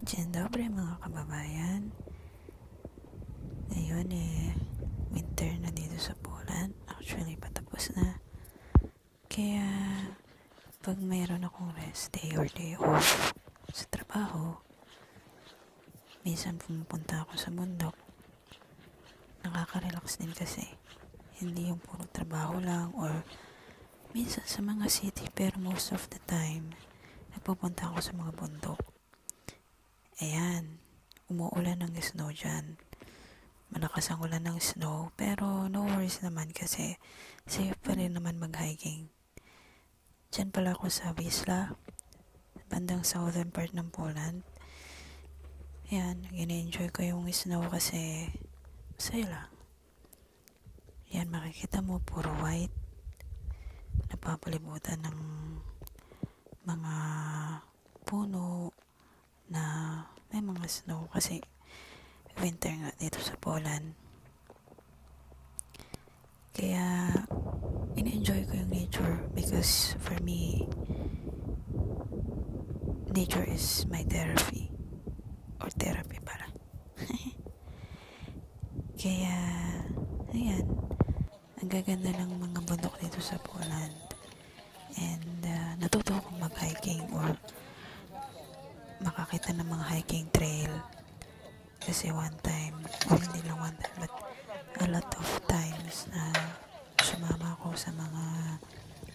Dzień dobry mga kababayan. Ngayon winter na dito sa Poland. Actually, patapos na. Kaya, pag mayroon akong rest day or day off sa trabaho, minsan pumupunta ako sa bundok. Nakaka-relax din kasi. Hindi yung puro trabaho lang or minsan sa mga city, pero most of the time, nagpupunta ako sa mga bundok. Ayan, umuulan ng snow dyan. Malakas ang ulan ng snow, pero no worries naman kasi safe pa rin naman mag-hiking. Diyan pala ako sa Wisla, bandang southern part ng Poland. Ayan, gina-enjoy ko yung snow kasi masaya lang. Yan, makikita mo puro white, napapalibutan ng mga puno na may mga snow kasi winter nga dito sa Poland. Kaya in-enjoy ko yung nature because for me, nature is my therapy or therapy pala. Kaya ayan, ang gaganda ng mga bundok dito sa Poland and natuto akong mag-hiking or makakita ng mga hiking trail kasi one time, or hindi lang one time but a lot of times na sumama ako sa mga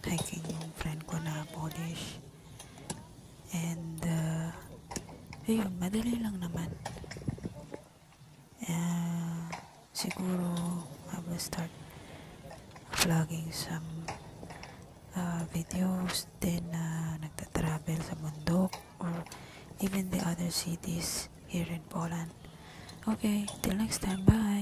hiking yung friend ko na Polish and ayun, madali lang naman. Siguro I will start vlogging some videos din na nagta-travel sa bundok or even the other cities here in Poland. Okay, till next time, bye!